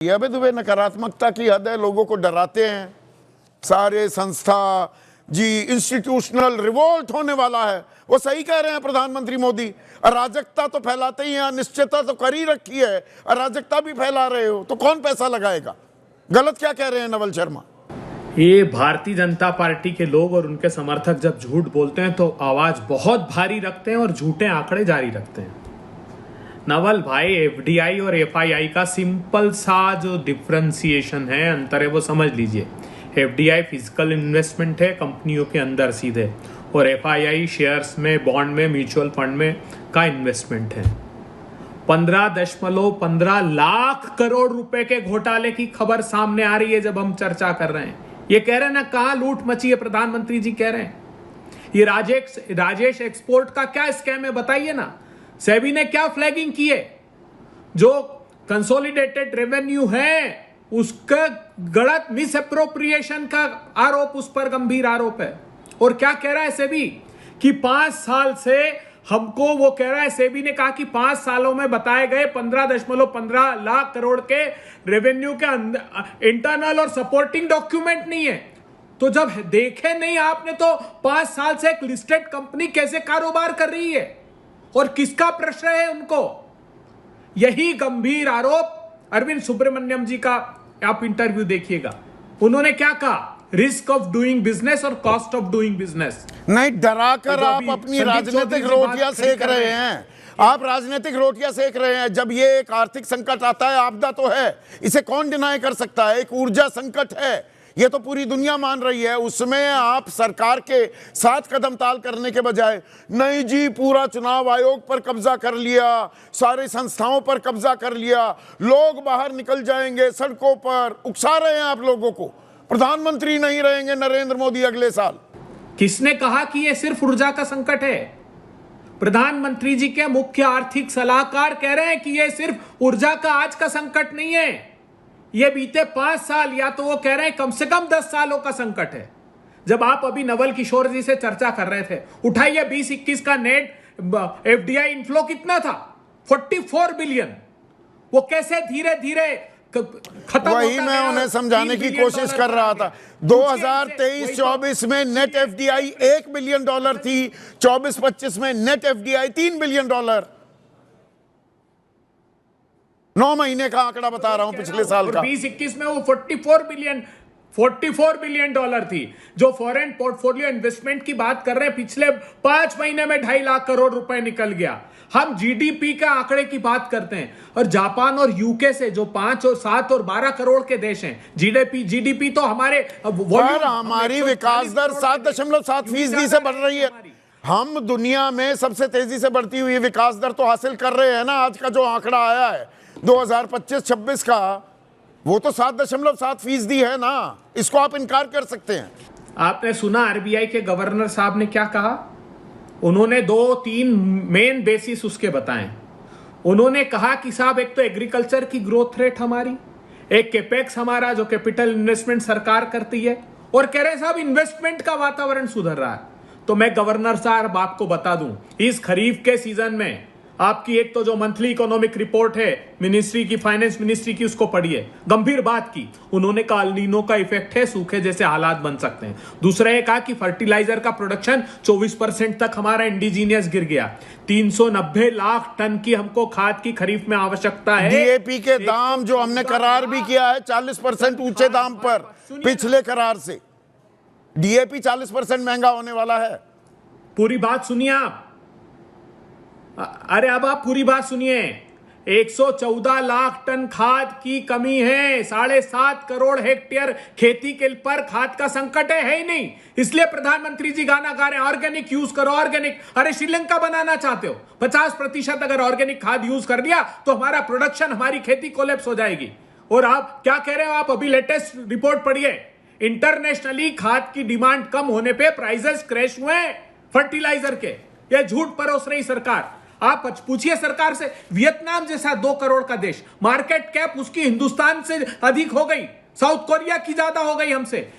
अबे दुबे नकारात्मकता की हद है, लोगों को डराते हैं। सारे संस्था जी इंस्टीट्यूशनल रिवोल्ट होने वाला है। वो सही कह रहे हैं प्रधानमंत्री मोदी। अराजकता तो फैलाते ही हैं, अनिश्चितता तो कर ही रखी है, अराजकता भी फैला रहे हो, तो कौन पैसा लगाएगा? गलत क्या कह रहे हैं नवल शर्मा? ये भारतीय जनता पार्टी के लोग और उनके समर्थक जब झूठ बोलते हैं तो आवाज बहुत भारी रखते हैं और झूठे आंकड़े जारी रखते हैं। नवल भाई, एफडीआई और एफआईआई का सिंपल सा जो डिफरेंशिएशन है, अंतर है, वो समझ लीजिए। एफडीआई फिजिकल इन्वेस्टमेंट है कंपनियों के अंदर सीधे, और एफआईआई शेयर्स में, बॉन्ड में, म्यूचुअल फंड में का इन्वेस्टमेंट है। 15.15 लाख करोड़ रुपए के घोटाले की खबर सामने आ रही है जब हम चर्चा कर रहे हैं। ये कह रहे हैं ना, कहां लूट मची है, प्रधानमंत्री जी कह रहे हैं। ये राजेश एक्सपोर्ट का क्या स्कैम है बताइए ना। सेबी ने क्या फ्लैगिंग की है? जो कंसोलिडेटेड रेवेन्यू है उसका गलत मिस अप्रोप्रिएशन का आरोप उस पर गंभीर आरोप है। और क्या कह रहा है सेबी कि 5 साल से हमको, वो कह रहा है, सेबी ने कहा कि 5 सालों में बताए गए 15.15 लाख करोड़ के रेवेन्यू के इंटरनल और सपोर्टिंग डॉक्यूमेंट नहीं है। तो जब देखे नहीं आपने तो 5 साल से एक लिस्टेड कंपनी कैसे कारोबार कर रही है और किसका प्रश्न है उनको? यही गंभीर आरोप अरविंद सुब्रमण्यम जी का आप इंटरव्यू देखिएगा। उन्होंने क्या कहा? रिस्क ऑफ डूइंग बिजनेस और कॉस्ट ऑफ डूइंग बिजनेस। नहीं, डराकर आप अपनी राजनीतिक रोटियां सेक रहे हैं। आप राजनीतिक रोटियां सेक रहे हैं। जब ये एक आर्थिक संकट आता है, आपदा तो है, इसे कौन डिनाई कर सकता है। एक ऊर्जा संकट है, ये तो पूरी दुनिया मान रही है। उसमें आप सरकार के साथ कदम ताल करने के बजाय, नहीं जी पूरा चुनाव आयोग पर कब्जा कर लिया, सारी संस्थाओं पर कब्जा कर लिया, लोग बाहर निकल जाएंगे सड़कों पर, उकसा रहे हैं आप लोगों को। प्रधानमंत्री नहीं रहेंगे नरेंद्र मोदी अगले साल। किसने कहा कि यह सिर्फ ऊर्जा का संकट है? प्रधानमंत्री जी के मुख्य आर्थिक सलाहकार कह रहे हैं कि यह सिर्फ ऊर्जा का आज का संकट नहीं है, यह बीते 5 साल या तो वो कह रहे हैं कम से कम 10 सालों का संकट है। जब आप अभी नवल किशोर जी से चर्चा कर रहे थे, उठाइए 2021 का नेट एफडीआई इनफ्लो कितना था? 44 बिलियन। वो कैसे धीरे धीरे खत्म। वही मैं उन्हें समझाने की कोशिश कर रहा था। 2023-24 में नेट एफडीआई $1 बिलियन थी, 24-25 में नेट एफडीआई $3 बिलियन। 9 महीने का आंकड़ा बता रहा हूं पिछले साल का। 2021 में वो 44 बिलियन डॉलर थी। जो फॉरेन पोर्टफोलियो इन्वेस्टमेंट की बात कर रहे हैं, पिछले 5 महीने में 2.5 लाख करोड़ रुपए निकल गया। हम जीडीपी का आंकड़े की बात करते हैं, और जापान और यूके से जो 5 और 7 और 12 करोड़ के देश हैं, जीडीपी तो हमारी विकास दर 7.7% से बढ़ रही है। हम दुनिया में सबसे तेजी से बढ़ती हुई विकास दर तो हासिल कर रहे हैं ना। आज का जो आंकड़ा आया है 2025-26 का, वो तो 7.7% है ना। इसको आप इनकार कर सकते हैं? आपने सुना आरबीआई के गवर्नर साहब ने क्या कहा? उन्होंने 2-3 मेन बेसिस उसके बताए। उन्होंने कहा कि साहब, एक तो एग्रीकल्चर की ग्रोथ रेट हमारी, एक कैपेक्स हमारा जो कैपिटल इन्वेस्टमेंट सरकार करती है, और कह रहे साहब इन्वेस्टमेंट का वातावरण सुधर रहा है। तो मैं गवर्नर साहब आपको बता दूं, इस खरीफ के सीजन में आपकी एक तो जो मंथली इकोनॉमिक रिपोर्ट है मिनिस्ट्री की, फाइनेंस मिनिस्ट्री की, उसको पढ़िए। गंभीर बात की उन्होंने कहा, अल नीनो का इफेक्ट है, सूखे जैसे हालात बन सकते हैं। दूसरा ये कहा कि फर्टिलाइजर का प्रोडक्शन 24% तक हमारा इंडिजीनियस गिर गया। 390 लाख टन की हमको खाद की खरीफ में आवश्यकता है। डीएपी के दाम जो हमने करार भी किया है 40% ऊंचे दाम पर पिछले करार से। डीएपी 40% महंगा होने वाला है। पूरी बात सुनिए आप। अरे अब आप पूरी बात सुनिए। 114 लाख टन खाद की कमी है। 7.5 करोड़ हेक्टेयर खेती के पर खाद का संकट है ही नहीं। इसलिए प्रधानमंत्री जी गाना गा रहे हैं, ऑर्गेनिक यूज करो, ऑर्गेनिक। अरे श्रीलंका बनाना चाहते हो? 50% अगर ऑर्गेनिक खाद यूज कर लिया तो हमारा प्रोडक्शन, हमारी खेती कोलैप्स हो जाएगी। और आप क्या कह रहे हो? आप अभी लेटेस्ट रिपोर्ट पढ़िए। इंटरनेशनली खाद की डिमांड कम होने पे प्राइसेस क्रैश हुए फर्टिलाइजर के। यह झूठ परोस रही सरकार। आप पूछिए सरकार से। वियतनाम जैसा 2 करोड़ का देश, मार्केट कैप उसकी हिंदुस्तान से अधिक हो गई, साउथ कोरिया की ज्यादा हो गई हमसे।